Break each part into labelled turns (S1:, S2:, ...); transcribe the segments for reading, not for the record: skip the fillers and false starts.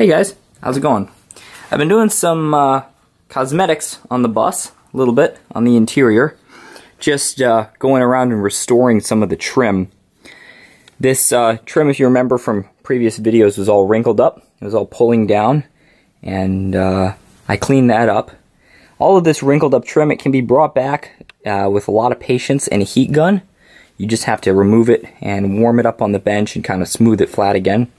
S1: Hey guys, how's it going? I've been doing some cosmetics on the bus, a little bit on the interior, just going around and restoring some of the trim. This trim, if you remember from previous videos, was all wrinkled up. It was all pulling down, and I cleaned that up. All of this wrinkled up trim, it can be brought back with a lot of patience and a heat gun. You just have to remove it and warm it up on the bench and kind of smooth it flat again.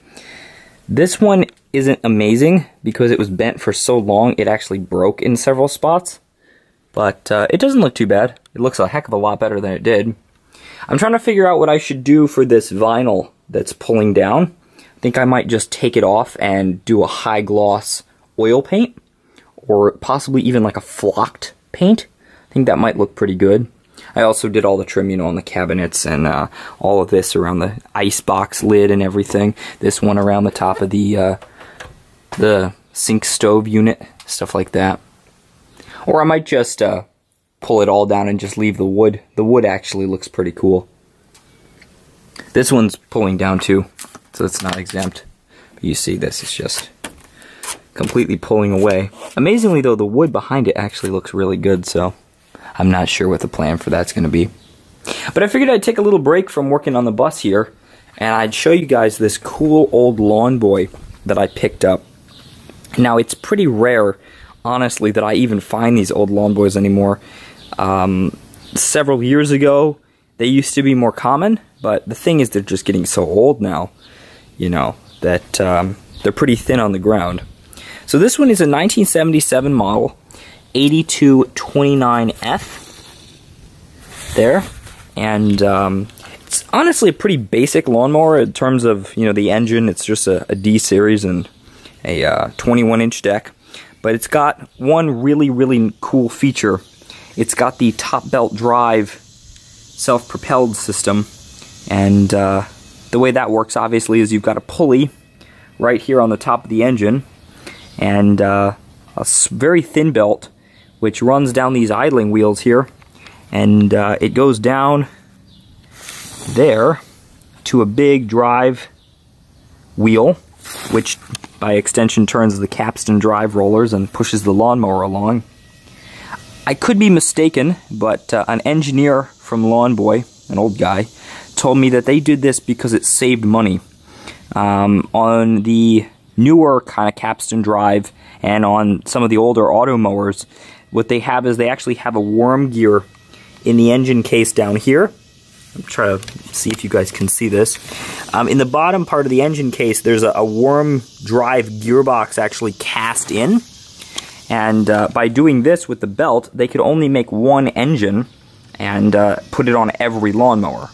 S1: This one isn't amazing because it was bent for so long it actually broke in several spots. But it doesn't look too bad. It looks a heck of a lot better than it did. I'm trying to figure out what I should do for this vinyl that's pulling down. I think I might just take it off and do a high gloss oil paint, or possibly even like a flocked paint. I think that might look pretty good. I also did all the trim, you know, on the cabinets and all of this around the icebox lid and everything. This one around the top of the sink stove unit, stuff like that. Or I might just pull it all down and just leave the wood. The wood actually looks pretty cool. This one's pulling down too, so it's not exempt. But you see this, it's just completely pulling away. Amazingly though, the wood behind it actually looks really good, so I'm not sure what the plan for that's going to be. But I figured I'd take a little break from working on the bus here, and I'd show you guys this cool old lawn boy that I picked up. Now, it's pretty rare, honestly, that I even find these old lawn boys anymore. Several years ago, they used to be more common, but the thing is they're just getting so old now, you know, that they're pretty thin on the ground. So this one is a 1977 model. 8229F there, and it's honestly a pretty basic lawnmower in terms of, you know, the engine. It's just a D series and a 21-inch deck, but it's got one really cool feature. It's got the top belt drive self-propelled system, and the way that works obviously is you've got a pulley right here on the top of the engine and a very thin belt which runs down these idling wheels here, and it goes down there to a big drive wheel, which by extension turns the capstan drive rollers and pushes the lawnmower along. I could be mistaken, but an engineer from Lawn Boy, an old guy, told me that they did this because it saved money. On the newer kind of capstan drive and on some of the older auto mowers, what they have is they actually have a worm gear in the engine case down here. I'm trying to see if you guys can see this. In the bottom part of the engine case, there's a worm drive gearbox actually cast in. And by doing this with the belt, they could only make one engine and put it on every lawnmower.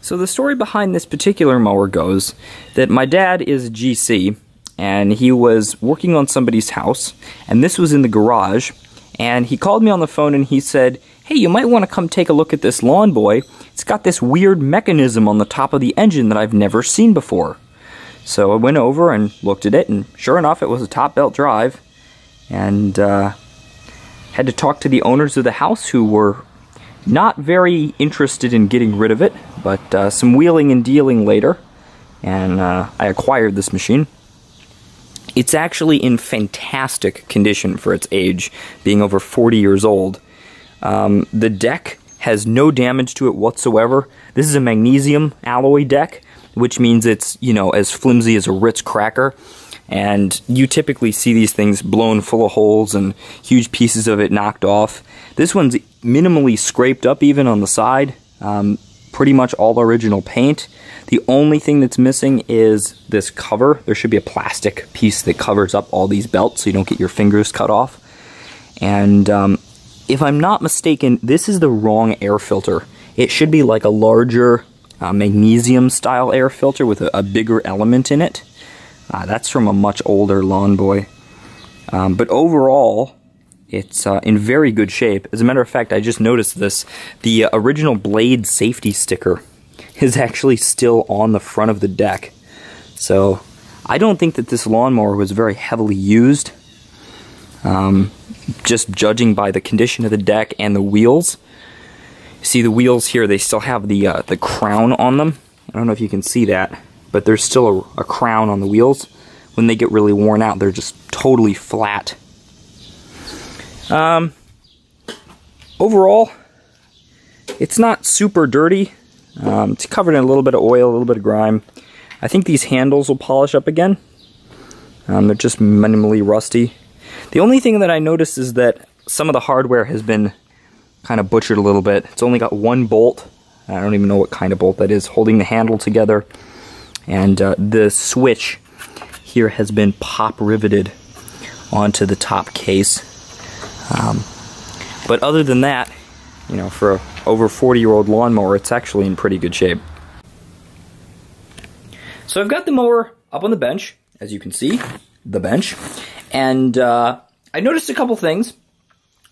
S1: So the story behind this particular mower goes that my dad is a GC, and he was working on somebody's house, and this was in the garage. And he called me on the phone and he said, "Hey, you might want to come take a look at this lawn boy. It's got this weird mechanism on the top of the engine that I've never seen before." So I went over and looked at it, and sure enough, it was a top belt drive. And had to talk to the owners of the house, who were not very interested in getting rid of it, but some wheeling and dealing later, and I acquired this machine. It's actually in fantastic condition for its age, being over 40 years old. The deck has no damage to it whatsoever. This is a magnesium alloy deck, which means it's, you know, as flimsy as a Ritz cracker. And you typically see these things blown full of holes and huge pieces of it knocked off. This one's minimally scraped up even on the side. Pretty much all original paint. The only thing that's missing is this cover. There should be a plastic piece that covers up all these belts so you don't get your fingers cut off. And if I'm not mistaken, this is the wrong air filter. It should be like a larger magnesium style air filter with a bigger element in it. That's from a much older Lawn Boy. But overall, it's in very good shape. As a matter of fact, I just noticed this. The original blade safety sticker is actually still on the front of the deck. So I don't think that this lawnmower was very heavily used. Just judging by the condition of the deck and the wheels. See the wheels here, they still have the crown on them. I don't know if you can see that, but there's still a crown on the wheels. when they get really worn out, they're just totally flat. Overall, it's not super dirty. It's covered in a little bit of oil, a little bit of grime. I think these handles will polish up again. They're just minimally rusty. The only thing that I noticed is that some of the hardware has been kind of butchered a little bit. It's only got one bolt. I don't even know what kind of bolt that is, holding the handle together. And the switch here has been pop riveted onto the top case. But other than that, you know, for a over 40-year-old lawnmower, it's actually in pretty good shape. So I've got the mower up on the bench, as you can see, the bench, and I noticed a couple things.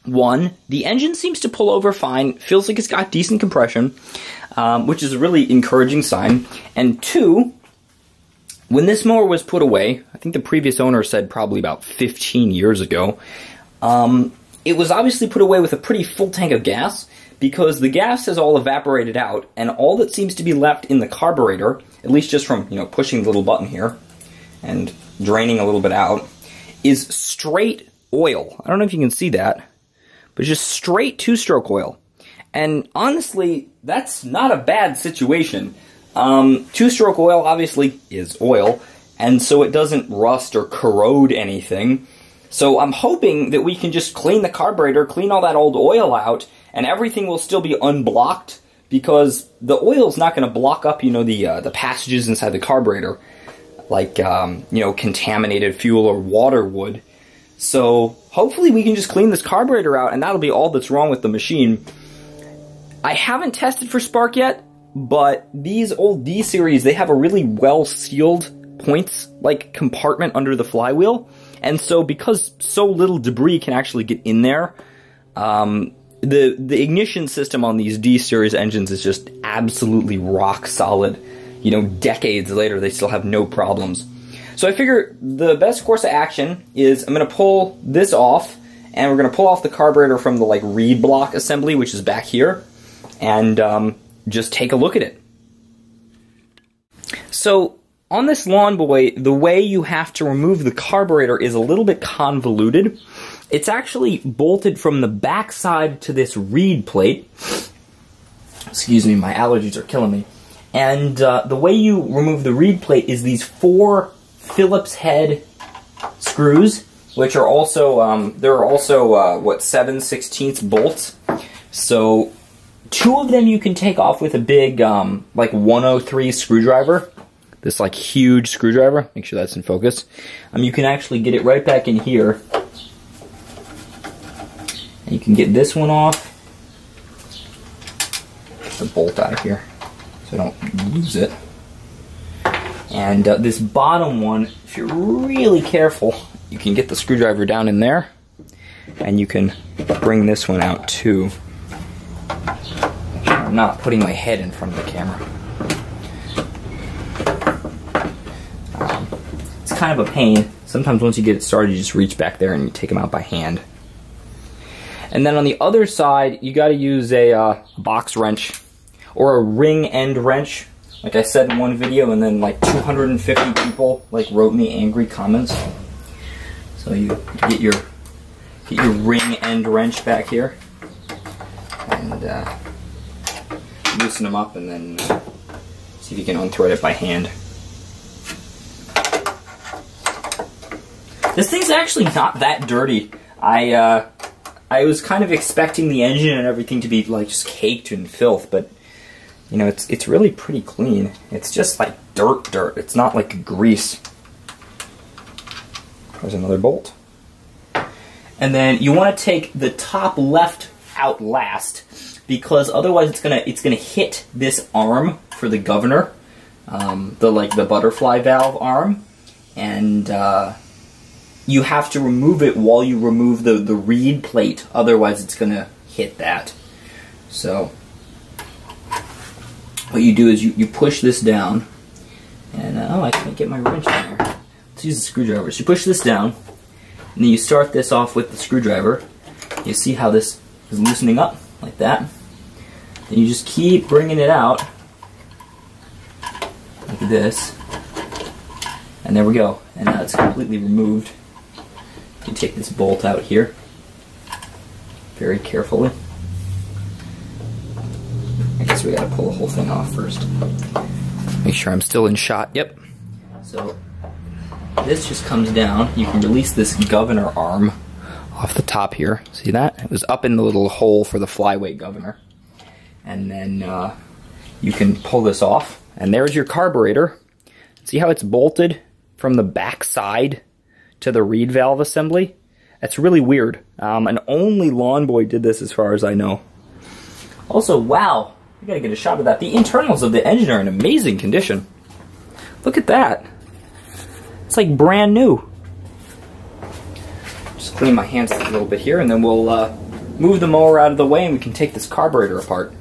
S1: One, the engine seems to pull over fine, feels like it's got decent compression, which is a really encouraging sign. And two, when this mower was put away, I think the previous owner said probably about 15 years ago, it was obviously put away with a pretty full tank of gas, because the gas has all evaporated out, and all that seems to be left in the carburetor, at least just from, you know, pushing the little button here and draining a little bit out, is straight oil. I don't know if you can see that, but just straight two-stroke oil. And honestly, that's not a bad situation. Two-stroke oil obviously is oil, and so it doesn't rust or corrode anything. So I'm hoping that we can just clean the carburetor, clean all that old oil out, and everything will still be unblocked, because the oil's not going to block up, you know, the passages inside the carburetor, like, you know, contaminated fuel or water would. So hopefully we can just clean this carburetor out, and that'll be all that's wrong with the machine. I haven't tested for spark yet, but these old D-Series, they have a really well-sealed points, like, compartment under the flywheel. And so because so little debris can actually get in there, the ignition system on these D-Series engines is just absolutely rock solid. You know, decades later, they still have no problems. So I figure the best course of action is I'm going to pull this off, and we're going to pull off the carburetor from the, like, reed block assembly, which is back here, and just take a look at it. So on this Lawn Boy, the way you have to remove the carburetor is a little bit convoluted. It's actually bolted from the back side to this reed plate. Excuse me, my allergies are killing me. And the way you remove the reed plate is these 4 Phillips head screws, which are also, there are also, what, 7/16 bolts. So 2 of them you can take off with a big, like 103 screwdriver. This, like, huge screwdriver. Make sure that's in focus. You can actually get it right back in here. And you can get this one off. Get the bolt out of here so I don't lose it. And this bottom one, if you're really careful, you can get the screwdriver down in there. And you can bring this one out too. Make sure I'm not putting my head in front of the camera. It's kind of a pain. Sometimes once you get it started, you just reach back there and you take them out by hand. And then on the other side, you got to use a box wrench or a ring end wrench, like I said in one video, and then like 250 people like wrote me angry comments. So you get your ring end wrench back here and loosen them up, and then see if you can unthread it by hand. This thing's actually not that dirty. I was kind of expecting the engine and everything to be like just caked in filth, but you know, it's really pretty clean. It's just like dirt. It's not like grease. There's another bolt. And then you want to take the top left out last, because otherwise it's gonna hit this arm for the governor, the butterfly valve arm, and you have to remove it while you remove the reed plate, otherwise it's going to hit that. So what you do is you push this down, and oh, I can't get my wrench in there. Let's use the screwdriver. So you push this down, and then you start this off with the screwdriver. You see how this is loosening up, like that. Then you just keep bringing it out, like this. And there we go. And now it's completely removed. You can take this bolt out here very carefully. I guess we gotta pull the whole thing off first. Make sure I'm still in shot. Yep. So this just comes down. You can release this governor arm off the top here. See that? It was up in the little hole for the flyweight governor. And then you can pull this off. And there's your carburetor. See how it's bolted from the back side to the reed valve assembly? That's really weird. And only Lawn Boy did this as far as I know. Also, wow, we gotta get a shot of that. The internals of the engine are in amazing condition. Look at that. It's like brand new. Just clean my hands a little bit here, and then we'll move the mower out of the way and we can take this carburetor apart.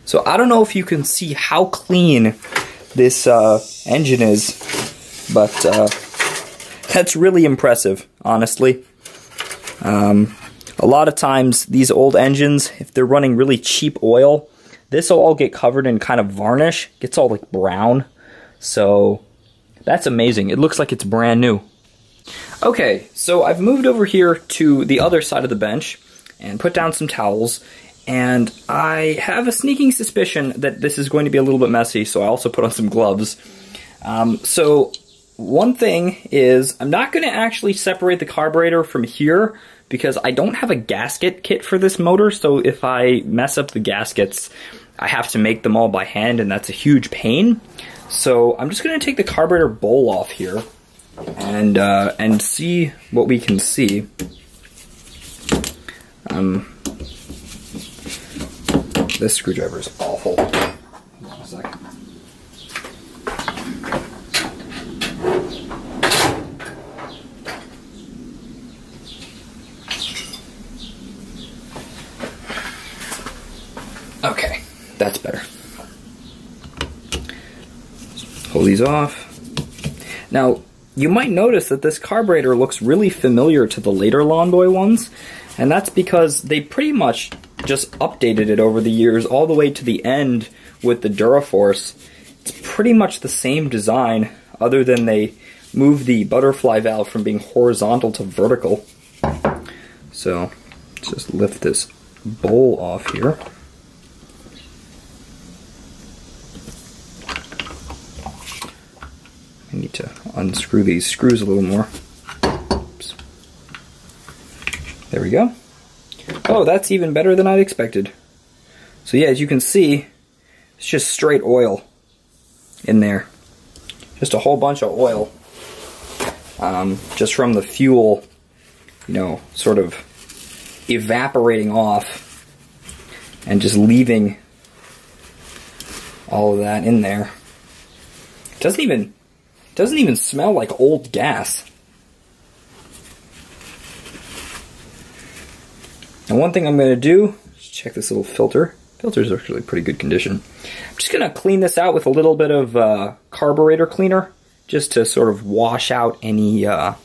S1: So I don't know if you can see how clean this engine is, but that's really impressive, honestly. A lot of times these old engines, if they're running really cheap oil, this will all get covered in kind of varnish, gets all like brown. So that's amazing. It looks like it's brand new. Okay, so I've moved over here to the other side of the bench and put down some towels, and I have a sneaking suspicion that this is going to be a little bit messy, so I also put on some gloves. So one thing is, I'm not going to actually separate the carburetor from here because I don't have a gasket kit for this motor, so if I mess up the gaskets, I have to make them all by hand, and that's a huge pain. So I'm just going to take the carburetor bowl off here and see what we can see. This screwdriver is awful. Hold on a second. Okay, that's better. Pull these off. Now, you might notice that this carburetor looks really familiar to the later Lawn Boy ones, and that's because they pretty much just updated it over the years all the way to the end with the Duraforce. It's pretty much the same design, other than they moved the butterfly valve from being horizontal to vertical. So, let's just lift this bowl off here. I need to unscrew these screws a little more. Oops. There we go. Oh, that's even better than I'd expected. So yeah, as you can see, it's just straight oil in there. Just a whole bunch of oil. Just from the fuel, you know, sort of evaporating off and just leaving all of that in there. It doesn't even smell like old gas. And one thing I'm going to do is check this little filter. Filter's actually pretty good condition. I'm just going to clean this out with a little bit of carburetor cleaner, just to sort of wash out any of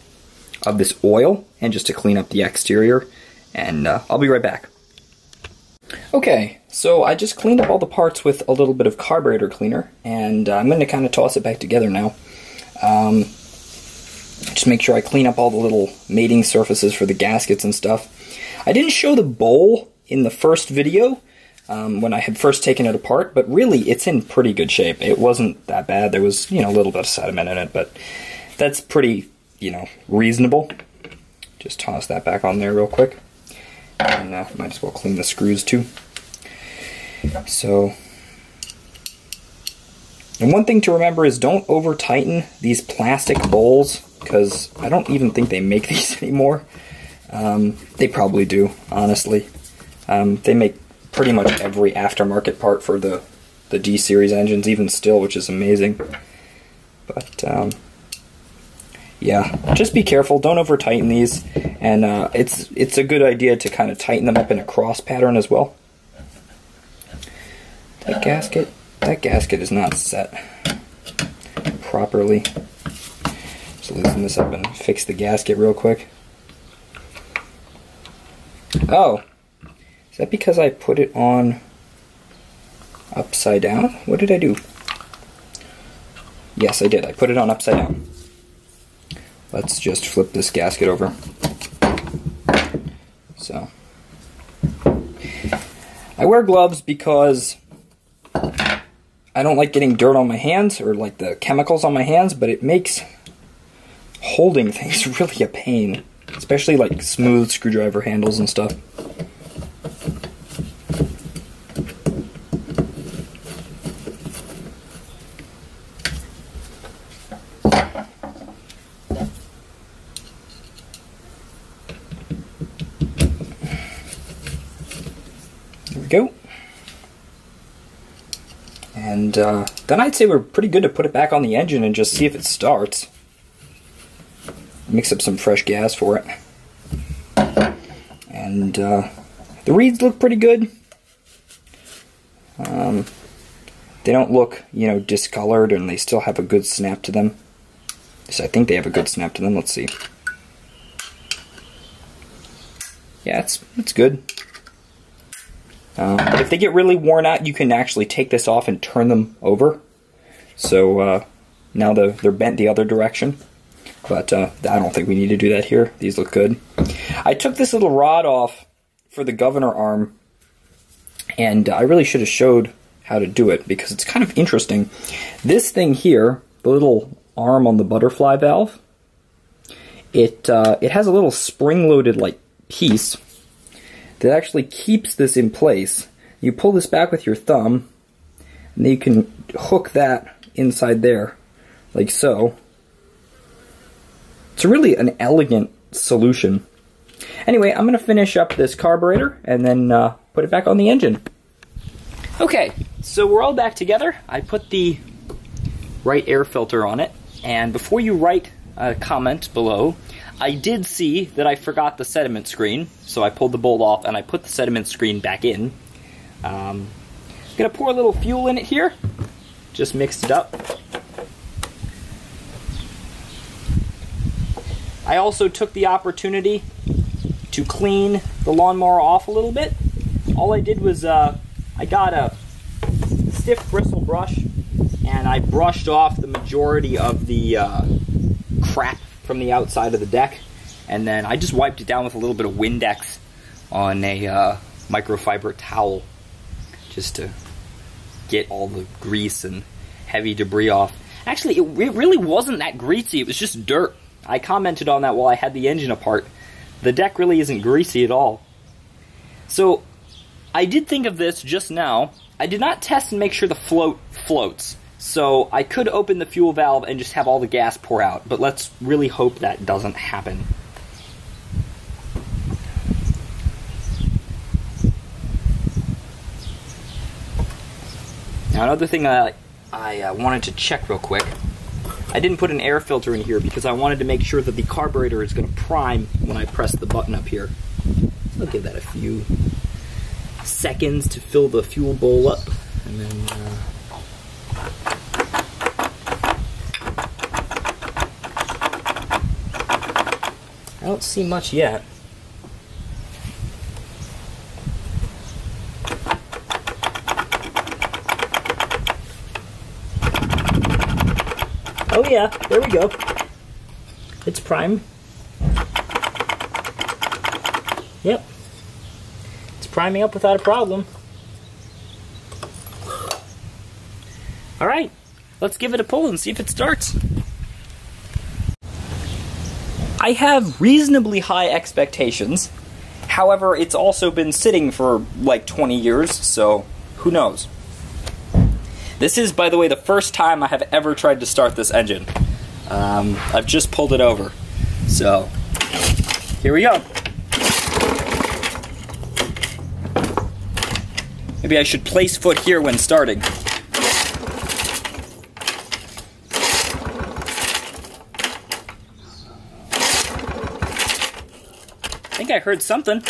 S1: this oil, and just to clean up the exterior. And I'll be right back. Okay, so I just cleaned up all the parts with a little bit of carburetor cleaner, and I'm going to kind of toss it back together now. Just make sure I clean up all the little mating surfaces for the gaskets and stuff. I didn't show the bowl in the first video when I had first taken it apart, but really it's in pretty good shape. It wasn't that bad. There was, you know, a little bit of sediment in it, but that's pretty, you know, reasonable. Just toss that back on there real quick. And might as well clean the screws too. So, and one thing to remember is don't over tighten these plastic bowls, because I don't even think they make these anymore. They probably do, honestly. They make pretty much every aftermarket part for the D series engines, even still, which is amazing. But yeah, just be careful. Don't over tighten these, and it's a good idea to kind of tighten them up in a cross pattern as well. That gasket is not set properly. Just loosen this up and fix the gasket real quick. Oh, is that because I put it on upside down? What did I do? Yes, I did. I put it on upside down. let's just flip this gasket over. So, I wear gloves because I don't like getting dirt on my hands or like the chemicals on my hands, but it makes holding things really a pain, especially like smooth screwdriver handles and stuff. There we go. And then I'd say we're pretty good to put it back on the engine and just see if it starts. Mix up some fresh gas for it. And the reeds look pretty good. They don't look, you know, discolored, and they still have a good snap to them. So I think they have a good snap to them. Let's see. Yeah, it's good. If they get really worn out, you can actually take this off and turn them over. So now they're bent the other direction. But I don't think we need to do that here. These look good. I took this little rod off for the governor arm, and I really should have showed how to do it because it's kind of interesting. This thing here, the little arm on the butterfly valve, it has a little spring-loaded like piece that actually keeps this in place. You pull this back with your thumb, and then you can hook that inside there, like so. It's really an elegant solution. Anyway, I'm going to finish up this carburetor and then put it back on the engine. Okay, so we're all back together. I put the right air filter on it, and before you write a comment below, I did see that I forgot the sediment screen, so I pulled the bolt off and I put the sediment screen back in. I'm going to pour a little fuel in it here, just mixed it up. I also took the opportunity to clean the lawnmower off a little bit. All I did was I got a stiff bristle brush and I brushed off the majority of the crap from the outside of the deck, and then I just wiped it down with a little bit of Windex on a microfiber towel just to get all the grease and heavy debris off. Actually, it really wasn't that greasy, it was just dirt. I commented on that while I had the engine apart. The deck really isn't greasy at all. So, I did think of this just now. I did not test and make sure the float floats. So, I could open the fuel valve and just have all the gas pour out, but let's really hope that doesn't happen. Now, another thing I wanted to check real quick. I didn't put an air filter in here because I wanted to make sure that the carburetor is going to prime when I press the button up here. I'll give that a few seconds to fill the fuel bowl up, and then I don't see much yet. Oh yeah, there we go. It's prime. Yep. It's priming up without a problem. Alright, let's give it a pull and see if it starts. I have reasonably high expectations. However, it's also been sitting for like 20 years, so who knows? This is, by the way, the first time I have ever tried to start this engine. I've just pulled it over. So, here we go. Maybe I should place foot here when starting. I think I heard something.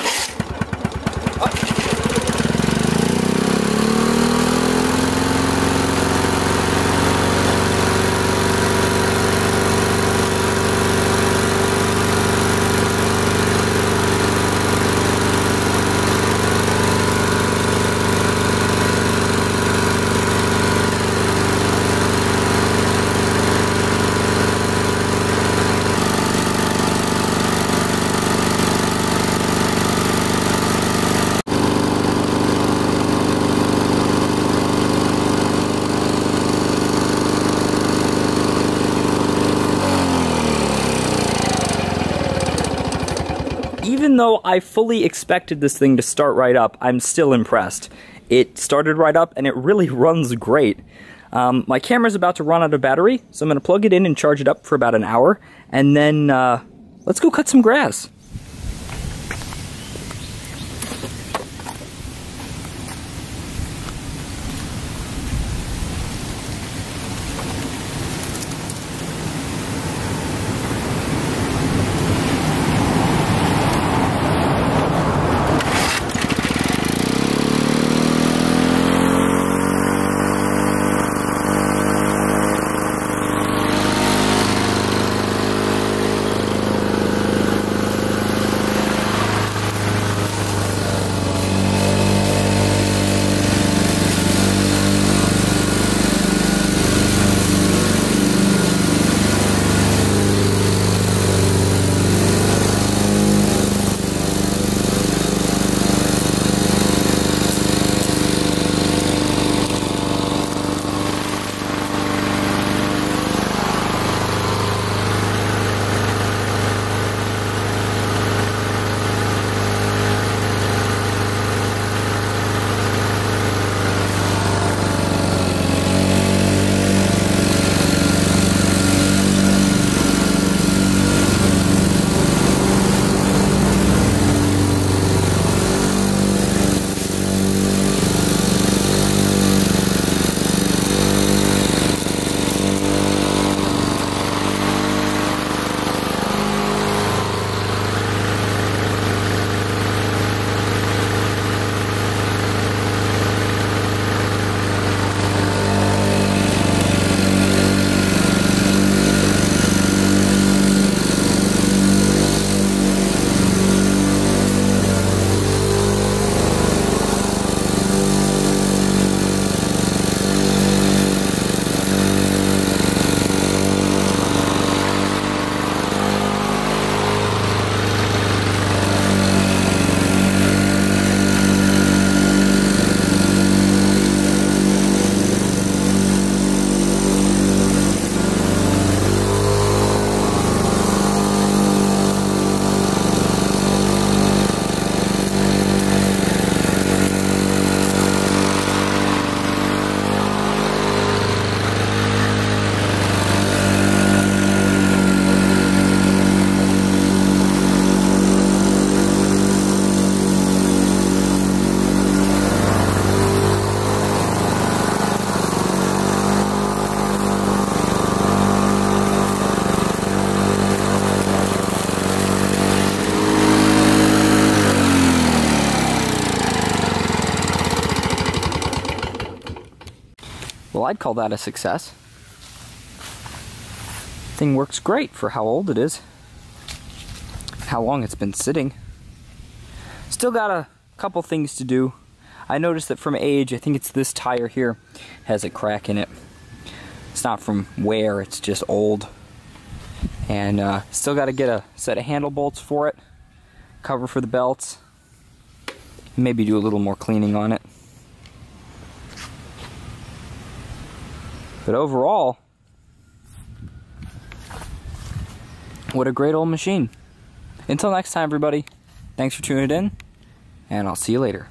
S1: even though I fully expected this thing to start right up, I'm still impressed. It started right up, and it really runs great. My camera's about to run out of battery, so I'm going to plug it in and charge it up for about an hour, and then let's go cut some grass. Well, I'd call that a success. Thing works great for how old it is, how long it's been sitting. Still got a couple things to do. I noticed that from age, I think it's this tire here, has a crack in it. It's not from wear, it's just old. And still got to get a set of handle bolts for it, cover for the belts, maybe do a little more cleaning on it. But overall, what a great old machine. Until next time, everybody, thanks for tuning in, and I'll see you later.